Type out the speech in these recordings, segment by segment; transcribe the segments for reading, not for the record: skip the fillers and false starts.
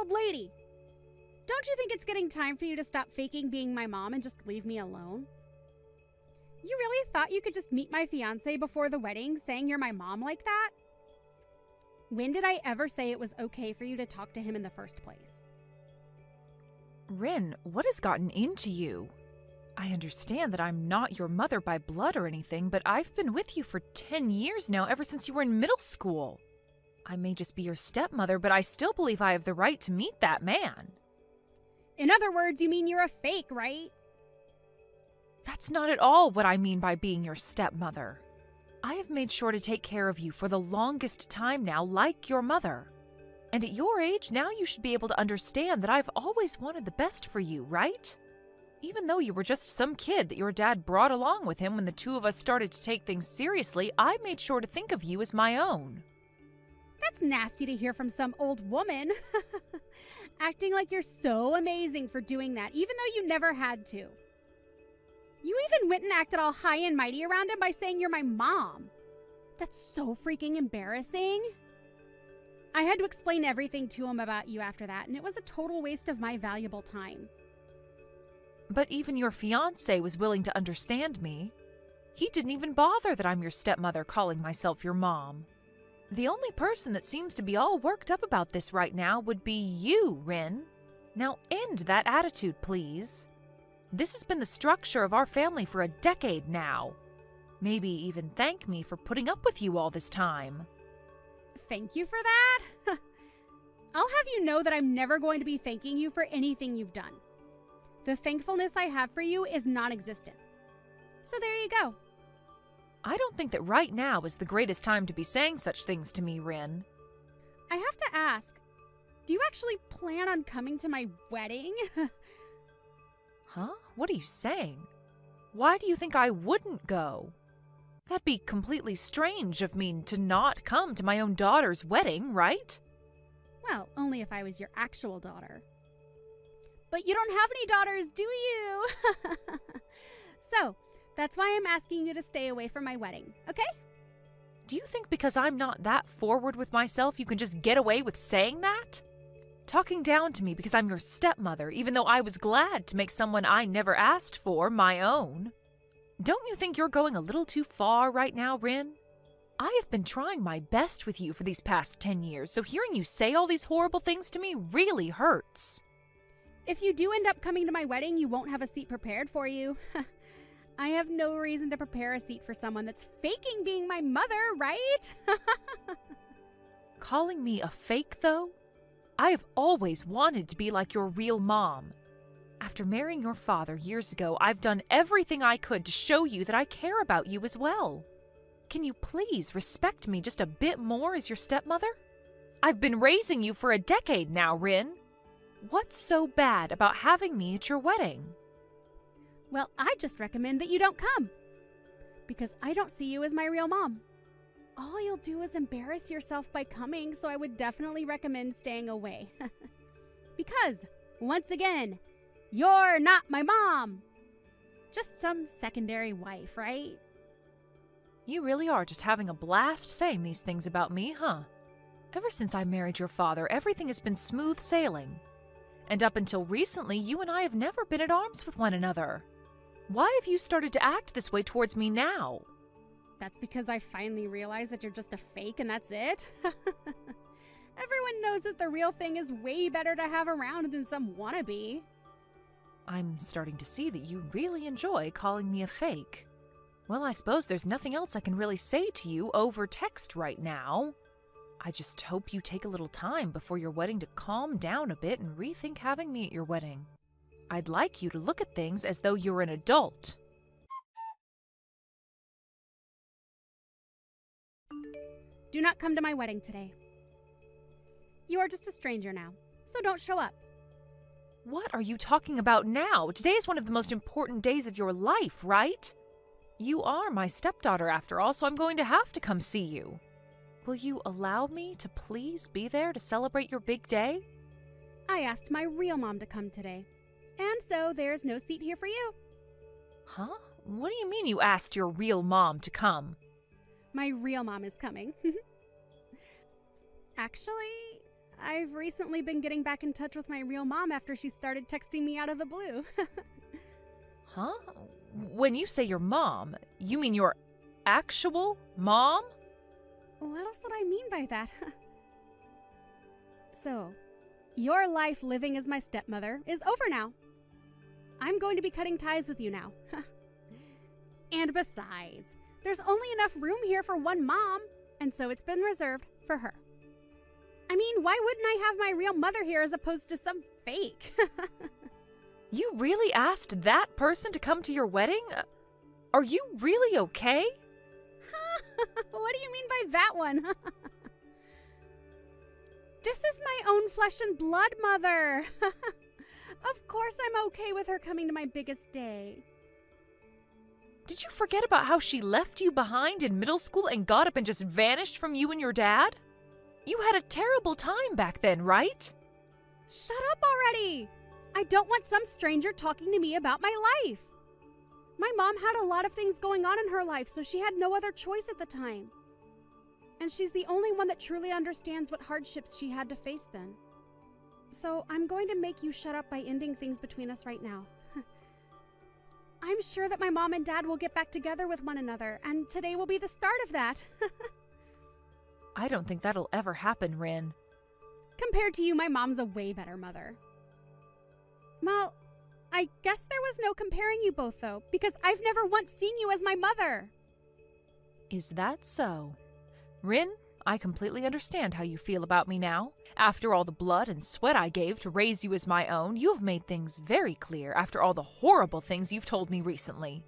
old lady. Don't you think it's getting time for you to stop faking being my mom and just leave me alone? You really thought you could just meet my fiance before the wedding saying you're my mom like that? When did I ever say it was okay for you to talk to him in the first place? Rin, what has gotten into you? I understand that I'm not your mother by blood or anything, but I've been with you for 10 years now, ever since you were in middle school. I may just be your stepmother, but I still believe I have the right to meet that man. In other words, you mean you're a fake, right? That's not at all what I mean by being your stepmother. I have made sure to take care of you for the longest time now, like your mother. And at your age, now you should be able to understand that I've always wanted the best for you, right? Even though you were just some kid that your dad brought along with him when the two of us started to take things seriously, I made sure to think of you as my own. That's nasty to hear from some old woman. Acting like you're so amazing for doing that, even though you never had to. You even went and acted all high and mighty around him by saying you're my mom. That's so freaking embarrassing. I had to explain everything to him about you after that, and it was a total waste of my valuable time. But even your fiancé was willing to understand me. He didn't even bother that I'm your stepmother calling myself your mom. The only person that seems to be all worked up about this right now would be you, Rin. Now end that attitude, please. This has been the structure of our family for a decade now. Maybe even thank me for putting up with you all this time. Thank you for that? I'll have you know that I'm never going to be thanking you for anything you've done. The thankfulness I have for you is non-existent. So there you go. I don't think that right now is the greatest time to be saying such things to me, Rin. I have to ask, do you actually plan on coming to my wedding? Huh? What are you saying? Why do you think I wouldn't go? That'd be completely strange of me to not come to my own daughter's wedding, right? Well, only if I was your actual daughter. But you don't have any daughters, do you? So, that's why I'm asking you to stay away from my wedding, okay? Do you think because I'm not that forward with myself, you can just get away with saying that? Talking down to me because I'm your stepmother, even though I was glad to make someone I never asked for my own. Don't you think you're going a little too far right now, Rin? I have been trying my best with you for these past 10 years, so hearing you say all these horrible things to me really hurts. If you do end up coming to my wedding, you won't have a seat prepared for you. I have no reason to prepare a seat for someone that's faking being my mother, right? Calling me a fake, though? I have always wanted to be like your real mom. After marrying your father years ago, I've done everything I could to show you that I care about you as well. Can you please respect me just a bit more as your stepmother? I've been raising you for a decade now, Rin. What's so bad about having me at your wedding? Well, I just recommend that you don't come. Because I don't see you as my real mom. All you'll do is embarrass yourself by coming, so I would definitely recommend staying away. Because, once again, you're not my mom. Just some secondary wife, right? You really are just having a blast saying these things about me, huh? Ever since I married your father, everything has been smooth sailing. And up until recently, you and I have never been at arms with one another. Why have you started to act this way towards me now? That's because I finally realized that you're just a fake and that's it. Everyone knows that the real thing is way better to have around than some wannabe. I'm starting to see that you really enjoy calling me a fake. Well, I suppose there's nothing else I can really say to you over text right now. I just hope you take a little time before your wedding to calm down a bit and rethink having me at your wedding. I'd like you to look at things as though you're an adult. Do not come to my wedding today. You are just a stranger now, so don't show up. What are you talking about now? Today is one of the most important days of your life, right? You are my stepdaughter after all, so I'm going to have to come see you. Will you allow me to please be there to celebrate your big day? I asked my real mom to come today, and so there's no seat here for you. Huh? What do you mean you asked your real mom to come? My real mom is coming. Actually, I've recently been getting back in touch with my real mom after she started texting me out of the blue. Huh? When you say your mom, you mean your actual mom? What else would I mean by that? So, your life living as my stepmother is over now. I'm going to be cutting ties with you now. And besides, there's only enough room here for one mom, and so it's been reserved for her. I mean, why wouldn't I have my real mother here as opposed to some fake? You really asked that person to come to your wedding? Are you really okay? What do you mean by that one? This is my own flesh and blood mother. Of course I'm okay with her coming to my biggest day. Did you forget about how she left you behind in middle school and got up and just vanished from you and your dad? You had a terrible time back then, right? Shut up already! I don't want some stranger talking to me about my life. My mom had a lot of things going on in her life, so she had no other choice at the time. And she's the only one that truly understands what hardships she had to face then. So I'm going to make you shut up by ending things between us right now. I'm sure that my mom and dad will get back together with one another, and today will be the start of that. I don't think that'll ever happen, Rin. Compared to you, my mom's a way better mother. Well, I guess there was no comparing you both, though, because I've never once seen you as my mother. Is that so? Rin, I completely understand how you feel about me now. After all the blood and sweat I gave to raise you as my own, you have made things very clear after all the horrible things you've told me recently.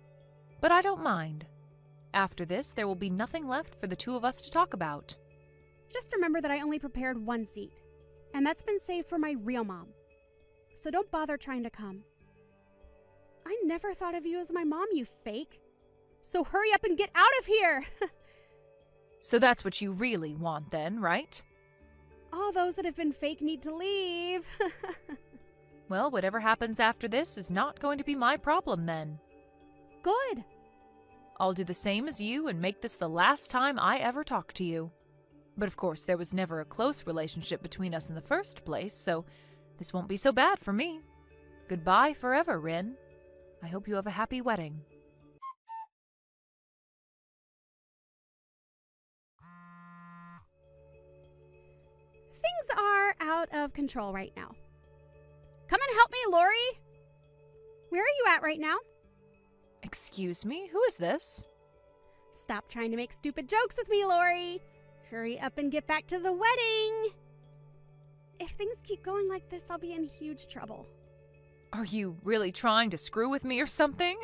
But I don't mind. After this, there will be nothing left for the two of us to talk about. Just remember that I only prepared one seat, and that's been saved for my real mom. So don't bother trying to come. I never thought of you as my mom, you fake. So hurry up and get out of here! So that's what you really want then, right? All those that have been fake need to leave. Well, whatever happens after this is not going to be my problem then. Good. I'll do the same as you and make this the last time I ever talk to you. But of course, there was never a close relationship between us in the first place, so this won't be so bad for me. Goodbye forever, Rin. I hope you have a happy wedding. Things are out of control right now. Come and help me, Lori. Where are you at right now? Excuse me, who is this? Stop trying to make stupid jokes with me, Lori. Hurry up and get back to the wedding. If things keep going like this, I'll be in huge trouble. Are you really trying to screw with me or something?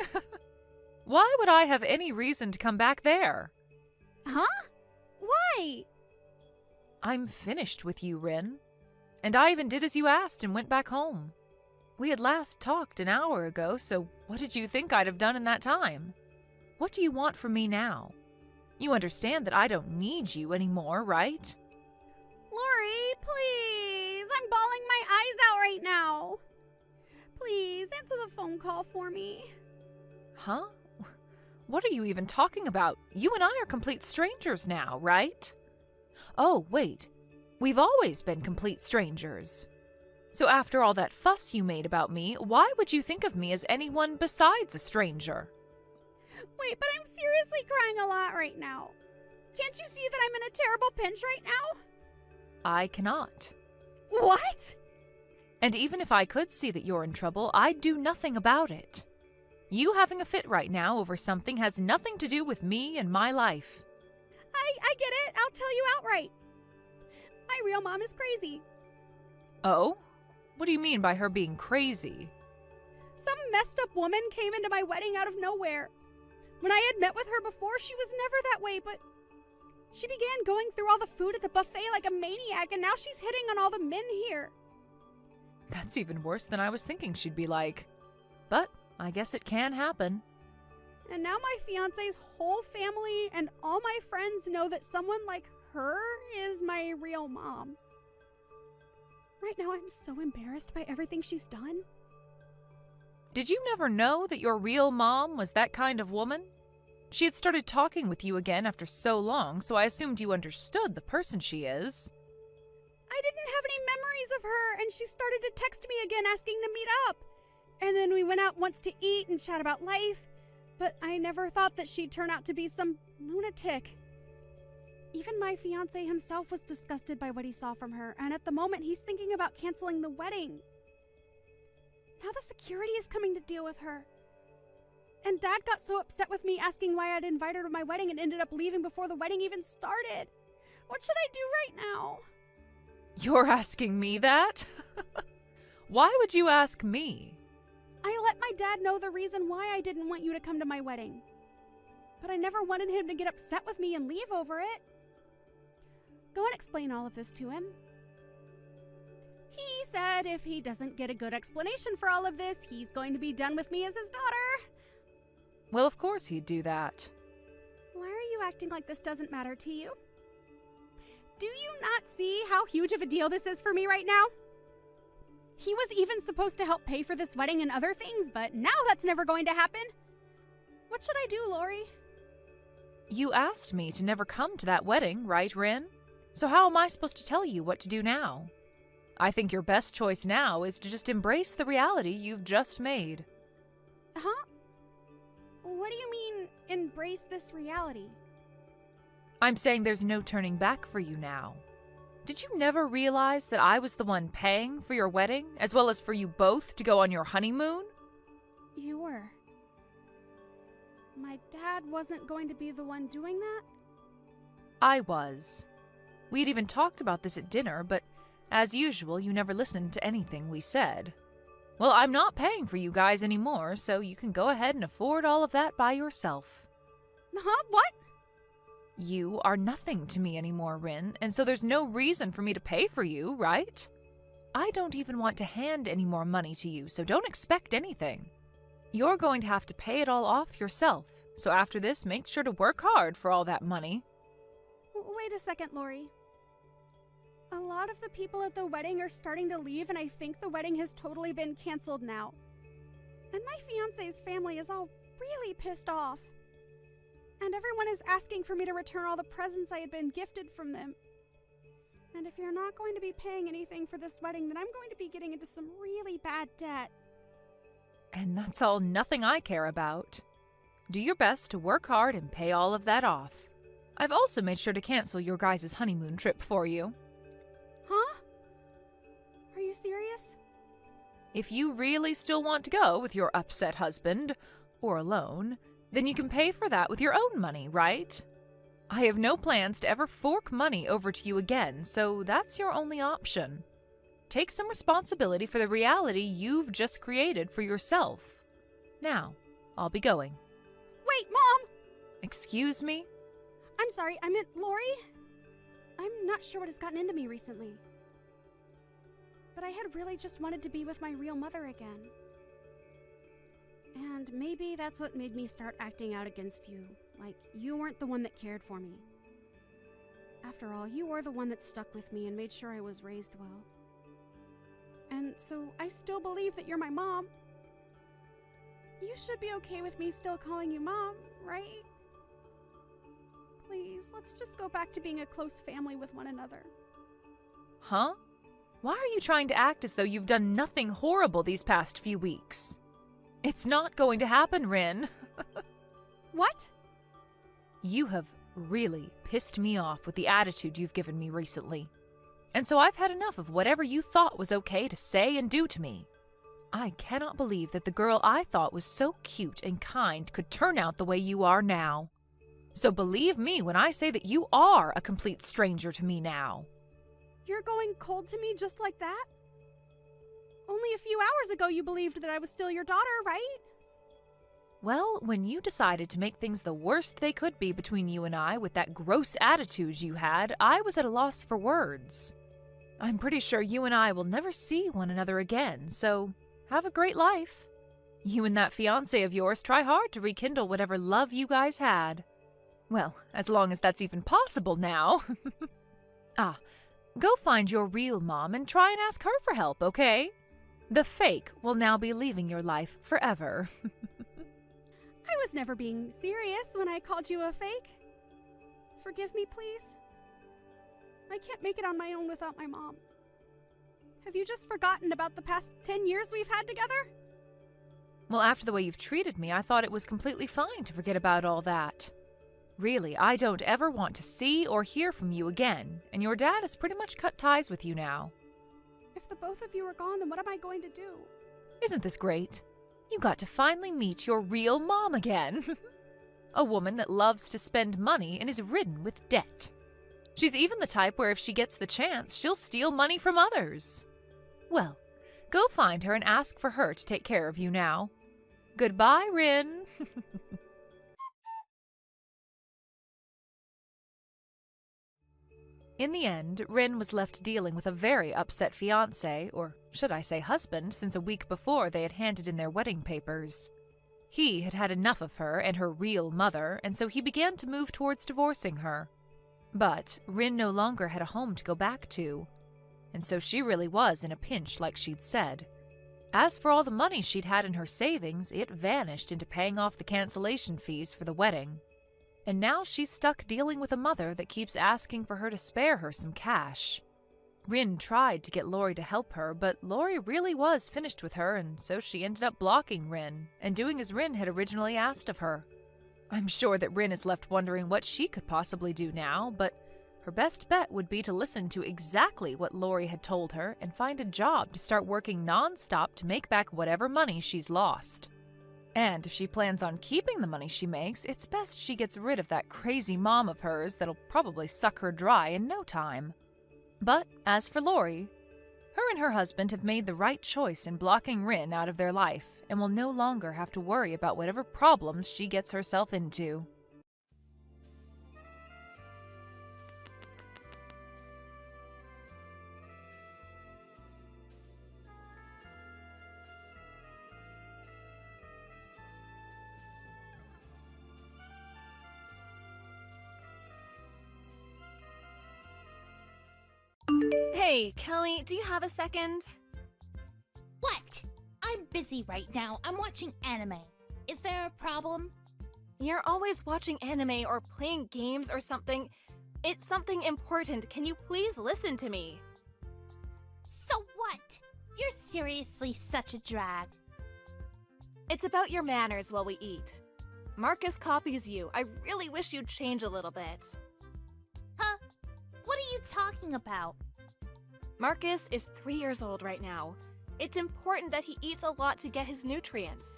Why would I have any reason to come back there? Huh? Why? I'm finished with you, Rin. And I even did as you asked and went back home. We had last talked an hour ago, so what did you think I'd have done in that time? What do you want from me now? You understand that I don't need you anymore, right? Lori, please. I'm bawling my eyes out right now. Please, answer the phone call for me. Huh? What are you even talking about? You and I are complete strangers now, right? Oh, wait. We've always been complete strangers. So after all that fuss you made about me, why would you think of me as anyone besides a stranger? Wait, but I'm seriously crying a lot right now. Can't you see that I'm in a terrible pinch right now? I cannot. What? And even if I could see that you're in trouble, I'd do nothing about it. You having a fit right now over something has nothing to do with me and my life. I get it. I'll tell you outright. My real mom is crazy. Oh? What do you mean by her being crazy? Some messed up woman came into my wedding out of nowhere. When I had met with her before, she was never that way, but she began going through all the food at the buffet like a maniac, and now she's hitting on all the men here. That's even worse than I was thinking she'd be like. But I guess it can happen. And now my fiancé's whole family and all my friends know that someone like her is my real mom. Right now, I'm so embarrassed by everything she's done. Did you never know that your real mom was that kind of woman? She had started talking with you again after so long, so I assumed you understood the person she is. I didn't didn't have any memories of her, and she started to text me again asking to meet up. And then we went out once to eat and chat about life, but I never thought that she'd turn out to be some lunatic. Even my fiancé himself was disgusted by what he saw from her, and at the moment he's thinking about canceling the wedding. Now the security is coming to deal with her. And Dad got so upset with me asking why I'd invited her to my wedding and ended up leaving before the wedding even started. What should I do right now? You're asking me that? Why would you ask me? I let my dad know the reason why I didn't want you to come to my wedding. But I never wanted him to get upset with me and leave over it. Go and explain all of this to him. He said if he doesn't get a good explanation for all of this, he's going to be done with me as his daughter. Well, of course he'd do that. Why are you acting like this doesn't matter to you? Do you not see how huge of a deal this is for me right now? He was even supposed to help pay for this wedding and other things, but now that's never going to happen. What should I do, Lori? You asked me to never come to that wedding, right, Rin? So how am I supposed to tell you what to do now? I think your best choice now is to just embrace the reality you've just made. Huh? What do you mean, embrace this reality? I'm saying there's no turning back for you now. Did you never realize that I was the one paying for your wedding, as well as for you both to go on your honeymoon? You were. My dad wasn't going to be the one doing that? I was. We'd even talked about this at dinner, but as usual, you never listened to anything we said. Well, I'm not paying for you guys anymore, so you can go ahead and afford all of that by yourself. Huh? What? You are nothing to me anymore, Rin, and so there's no reason for me to pay for you, right? I don't even want to hand any more money to you, so don't expect anything. You're going to have to pay it all off yourself, so after this, make sure to work hard for all that money. Wait a second, Lori. A lot of the people at the wedding are starting to leave, and I think the wedding has totally been canceled now. And my fiancé's family is all really pissed off. And everyone is asking for me to return all the presents I had been gifted from them. And if you're not going to be paying anything for this wedding, then I'm going to be getting into some really bad debt. And that's all nothing I care about. Do your best to work hard and pay all of that off. I've also made sure to cancel your guys' honeymoon trip for you. Huh? Are you serious? If you really still want to go with your upset husband, or alone, then you can pay for that with your own money, right? I have no plans to ever fork money over to you again, so that's your only option. Take some responsibility for the reality you've just created for yourself. Now, I'll be going. Wait, Mom! Excuse me? I'm sorry, I meant Lori? I'm not sure what has gotten into me recently. But I had really just wanted to be with my real mother again. And maybe that's what made me start acting out against you, like you weren't the one that cared for me. After all, you were the one that stuck with me and made sure I was raised well. And so I still believe that you're my mom. You should be okay with me still calling you Mom, right? Please, let's just go back to being a close family with one another. Huh? Why are you trying to act as though you've done nothing horrible these past few weeks? It's not going to happen, Rin. What? You have really pissed me off with the attitude you've given me recently. And so I've had enough of whatever you thought was okay to say and do to me. I cannot believe that the girl I thought was so cute and kind could turn out the way you are now. So believe me when I say that you are a complete stranger to me now. You're going cold to me just like that? Only a few hours ago you believed that I was still your daughter, right? Well, when you decided to make things the worst they could be between you and I with that gross attitude you had, I was at a loss for words. I'm pretty sure you and I will never see one another again, so have a great life. You and that fiancé of yours try hard to rekindle whatever love you guys had. Well, as long as that's even possible now. Go find your real mom and try and ask her for help, okay? The fake will now be leaving your life forever. I was never being serious when I called you a fake. Forgive me, please. I can't make it on my own without my mom. Have you just forgotten about the past 10 years we've had together? Well, after the way you've treated me, I thought it was completely fine to forget about all that. Really, I don't ever want to see or hear from you again, and your dad has pretty much cut ties with you now. If the both of you are gone, then what am I going to do? Isn't this great? You got to finally meet your real mom again. A woman that loves to spend money and is ridden with debt. She's even the type where if she gets the chance, she'll steal money from others. Well, go find her and ask for her to take care of you now. Goodbye, Rin. In the end, Rin was left dealing with a very upset fiancé, or should I say husband, since a week before they had handed in their wedding papers. He had had enough of her and her real mother, and so he began to move towards divorcing her. But Rin no longer had a home to go back to, and so she really was in a pinch like she'd said. As for all the money she'd had in her savings, it vanished into paying off the cancellation fees for the wedding. And now she's stuck dealing with a mother that keeps asking for her to spare her some cash. Rin tried to get Lori to help her, but Lori really was finished with her, and so she ended up blocking Rin, and doing as Rin had originally asked of her. I'm sure that Rin is left wondering what she could possibly do now, but her best bet would be to listen to exactly what Lori had told her and find a job to start working non-stop to make back whatever money she's lost. And if she plans on keeping the money she makes, it's best she gets rid of that crazy mom of hers that'll probably suck her dry in no time. But as for Lori, her and her husband have made the right choice in blocking Rin out of their life and will no longer have to worry about whatever problems she gets herself into. Hey, Kelly, do you have a second? What? I'm busy right now. I'm watching anime. Is there a problem? You're always watching anime or playing games or something. It's something important. Can you please listen to me? So what? You're seriously such a drag. It's about your manners while we eat. Marcus copies you. I really wish you'd change a little bit. Huh? What are you talking about? Marcus is 3 years old right now. It's important that he eats a lot to get his nutrients.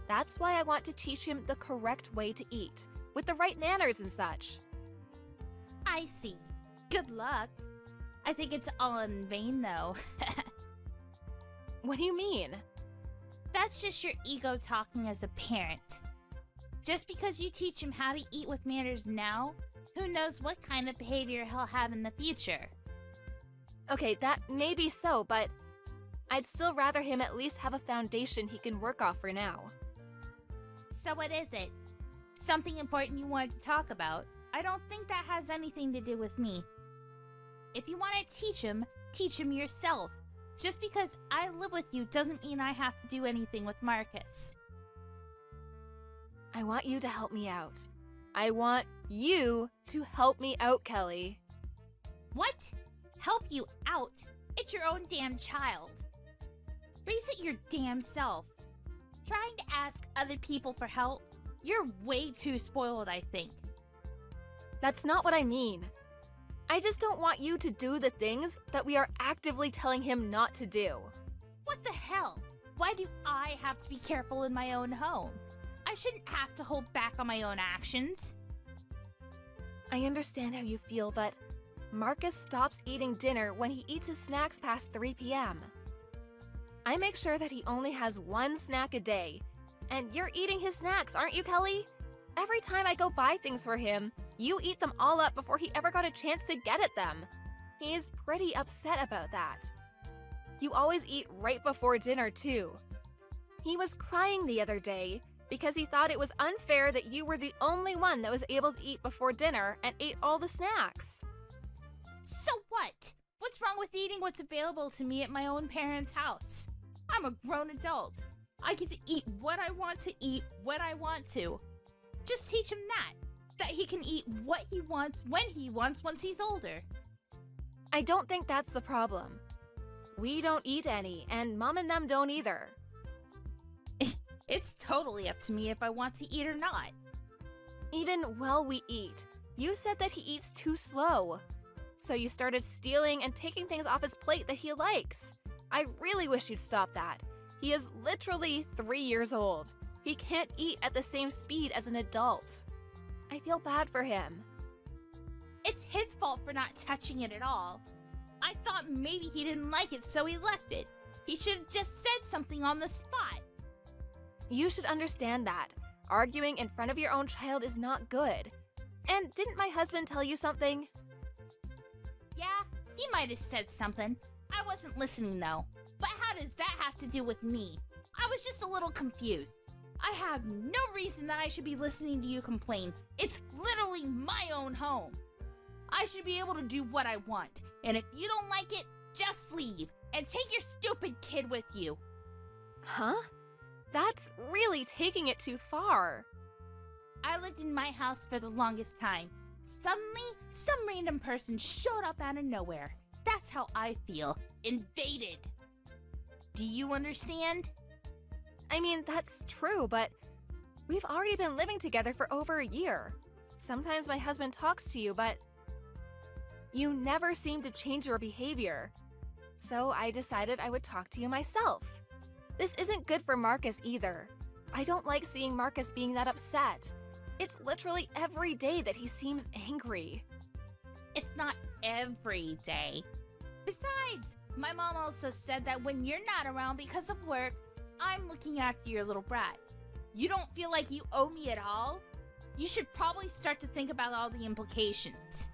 That's why I want to teach him the correct way to eat, with the right manners and such. I see. Good luck. I think it's all in vain, though. What do you mean? That's just your ego talking as a parent. Just because you teach him how to eat with manners now, who knows what kind of behavior he'll have in the future. Okay, that may be so, but I'd still rather him at least have a foundation he can work off for now. So what is it? Something important you wanted to talk about? I don't think that has anything to do with me. If you want to teach him yourself. Just because I live with you doesn't mean I have to do anything with Marcus. I want you to help me out. I want you to help me out, Kelly. What? Help you out? It's your own damn child. Raise it your damn self. Trying to ask other people for help? You're way too spoiled, I think. That's not what I mean. I just don't want you to do the things that we are actively telling him not to do. What the hell? Why do I have to be careful in my own home? I shouldn't have to hold back on my own actions. I understand how you feel, but Marcus stops eating dinner when he eats his snacks past 3 p.m. I make sure that he only has one snack a day. And you're eating his snacks, aren't you, Kelly? Every time I go buy things for him, you eat them all up before he ever got a chance to get at them. He is pretty upset about that. You always eat right before dinner, too. He was crying the other day because he thought it was unfair that you were the only one that was able to eat before dinner and ate all the snacks. So what? What's wrong with eating what's available to me at my own parents' house? I'm a grown adult. I get to eat what I want to eat when I want to. Just teach him that he can eat what he wants when he wants once he's older. I don't think that's the problem. We don't eat any, and Mom and them don't either. It's totally up to me if I want to eat or not. Even while we eat, you said that he eats too slow. So you started stealing and taking things off his plate that he likes. I really wish you'd stop that. He is literally 3 years old. He can't eat at the same speed as an adult. I feel bad for him. It's his fault for not touching it at all. I thought maybe he didn't like it, so he left it. He should have just said something on the spot. You should understand that. Arguing in front of your own child is not good. And didn't my husband tell you something? Yeah, he might have said something. I wasn't listening though. But how does that have to do with me? I was just a little confused. I have no reason that I should be listening to you complain. It's literally my own home. I should be able to do what I want. And if you don't like it, just leave. And take your stupid kid with you. Huh? That's really taking it too far. I lived in my house for the longest time. Suddenly, some random person showed up out of nowhere. That's how I feel. Invaded. Do you understand? I mean, that's true, but we've already been living together for over a year. Sometimes my husband talks to you, but you never seem to change your behavior. So I decided I would talk to you myself. This isn't good for Marcus either. I don't like seeing Marcus being that upset. It's literally every day that he seems angry. It's not every day. Besides, my mom also said that when you're not around because of work, I'm looking after your little brat. You don't feel like you owe me at all? You should probably start to think about all the implications.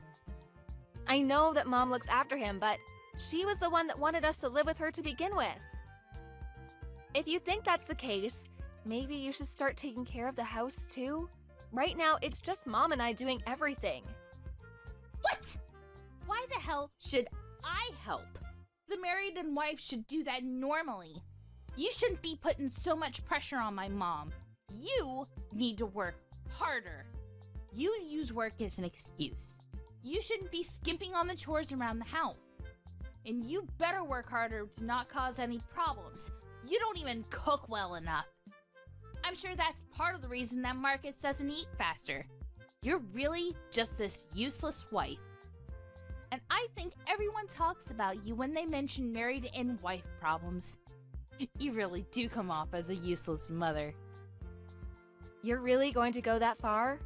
I know that Mom looks after him, but she was the one that wanted us to live with her to begin with. If you think that's the case, maybe you should start taking care of the house too? Right now, it's just Mom and I doing everything. What? Why the hell should I help? The married and wife should do that normally. You shouldn't be putting so much pressure on my mom. You need to work harder. You use work as an excuse. You shouldn't be skimping on the chores around the house. And you better work harder to not cause any problems. You don't even cook well enough. I'm sure that's part of the reason that Marcus doesn't eat faster. You're really just this useless wife. And I think everyone talks about you when they mention married and wife problems. You really do come off as a useless mother. You're really going to go that far?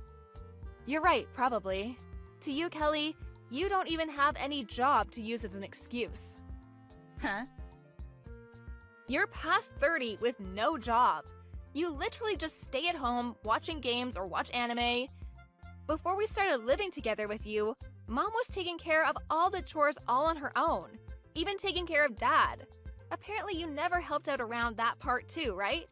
You're right, probably. To you, Kelly, you don't even have any job to use as an excuse. Huh? You're past 30 with no job. You literally just stay at home watching games or watch anime. Before we started living together with you, Mom was taking care of all the chores all on her own, even taking care of Dad. Apparently you never helped out around that part too, right?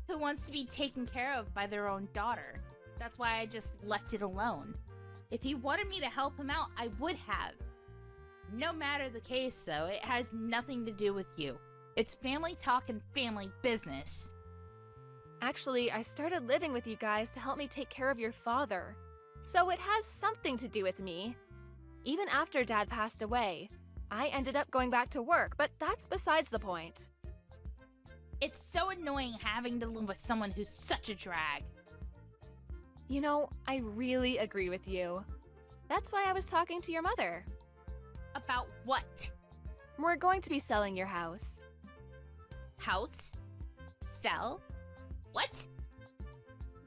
Who wants to be taken care of by their own daughter? That's why I just left it alone. If he wanted me to help him out, I would have. No matter the case, though, it has nothing to do with you. It's family talk and family business. Actually, I started living with you guys to help me take care of your father. So it has something to do with me. Even after Dad passed away, I ended up going back to work, but that's besides the point. It's so annoying having to live with someone who's such a drag. You know, I really agree with you. That's why I was talking to your mother. About what? We're going to be selling your house. House? Sell? What?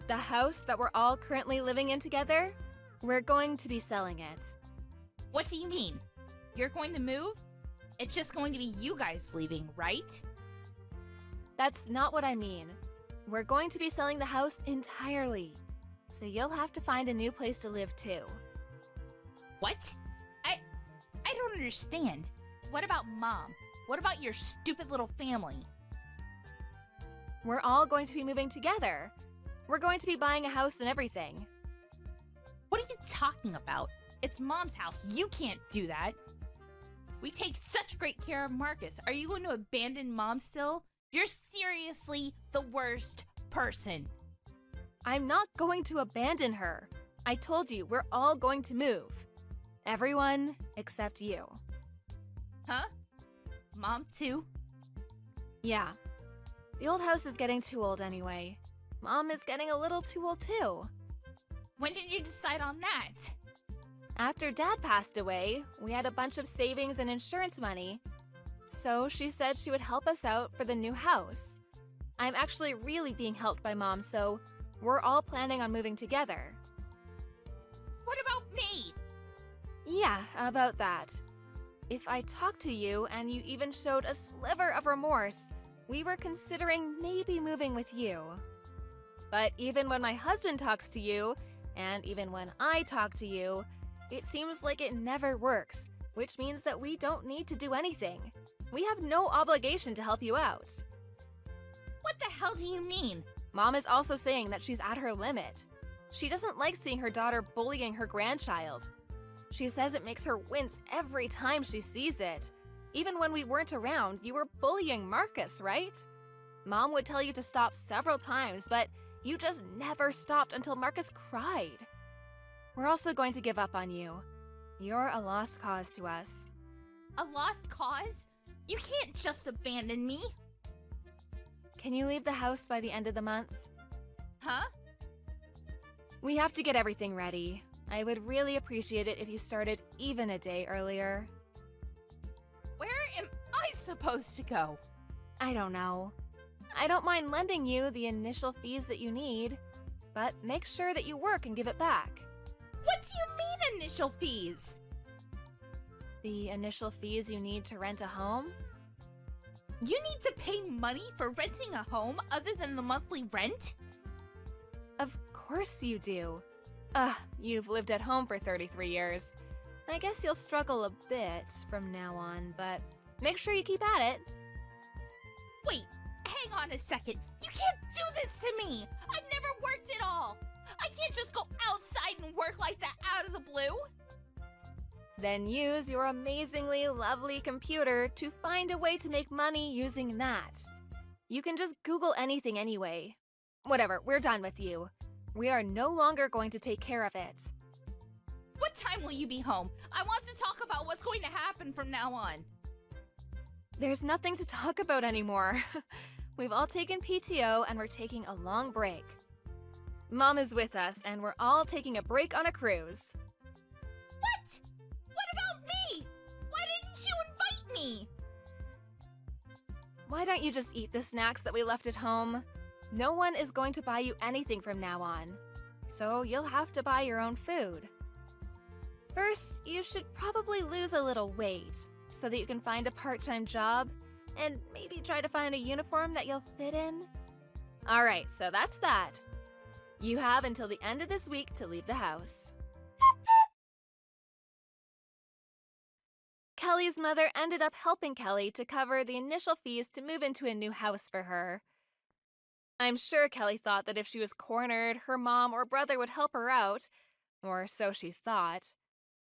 The house that we're all currently living in together, we're going to be selling it. What do you mean? You're going to move? It's just going to be you guys leaving, right? That's not what I mean. We're going to be selling the house entirely. So you'll have to find a new place to live too. What? I don't understand. What about Mom? What about your stupid little family? We're all going to be moving together. We're going to be buying a house and everything. What are you talking about? It's Mom's house. You can't do that. We take such great care of Marcus. Are you going to abandon Mom still? You're seriously the worst person. I'm not going to abandon her. I told you, we're all going to move. Everyone except you. Huh? Mom, too? Yeah. The old house is getting too old anyway. Mom is getting a little too old too. When did you decide on that? After Dad passed away, we had a bunch of savings and insurance money. So she said she would help us out for the new house. I'm actually really being helped by Mom, so we're all planning on moving together. What about me? Yeah, about that. If I talked to you and you even showed a sliver of remorse, we were considering maybe moving with you. But even when my husband talks to you, and even when I talk to you, it seems like it never works, which means that we don't need to do anything. We have no obligation to help you out. What the hell do you mean? Mom is also saying that she's at her limit. She doesn't like seeing her daughter bullying her grandchild. She says it makes her wince every time she sees it. Even when we weren't around, you were bullying Marcus, right? Mom would tell you to stop several times, but you just never stopped until Marcus cried. We're also going to give up on you. You're a lost cause to us. A lost cause? You can't just abandon me. Can you leave the house by the end of the month? Huh? We have to get everything ready. I would really appreciate it if you started even a day earlier. Where am I supposed to go? I don't know. I don't mind lending you the initial fees that you need, but make sure that you work and give it back. What do you mean initial fees? The initial fees you need to rent a home? You need to pay money for renting a home other than the monthly rent? Of course you do. You've lived at home for 33 years. I guess you'll struggle a bit from now on, but make sure you keep at it. Wait, hang on a second. You can't do this to me. I've never worked at all. I can't just go outside and work like that out of the blue. Then use your amazingly lovely computer to find a way to make money using that. You can just Google anything anyway. Whatever, we're done with you. We are no longer going to take care of it. What time will you be home? I want to talk about what's going to happen from now on. There's nothing to talk about anymore. We've all taken PTO and we're taking a long break. Mom is with us and we're all taking a break on a cruise. What? What about me? Why didn't you invite me? Why don't you just eat the snacks that we left at home? No one is going to buy you anything from now on, so you'll have to buy your own food. First, you should probably lose a little weight so that you can find a part-time job and maybe try to find a uniform that you'll fit in. Alright, so that's that. You have until the end of this week to leave the house. Kelly's mother ended up helping Kelly to cover the initial fees to move into a new house for her. I'm sure Kelly thought that if she was cornered, her mom or brother would help her out, or so she thought.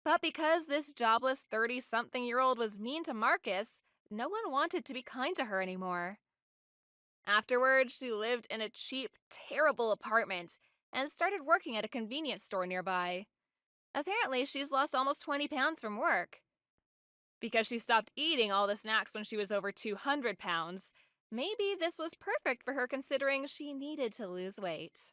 But because this jobless 30-something-year-old was mean to Marcus, no one wanted to be kind to her anymore. Afterwards, she lived in a cheap, terrible apartment and started working at a convenience store nearby. Apparently, she's lost almost 20 pounds from work. Because she stopped eating all the snacks when she was over 200 pounds, maybe this was perfect for her considering she needed to lose weight.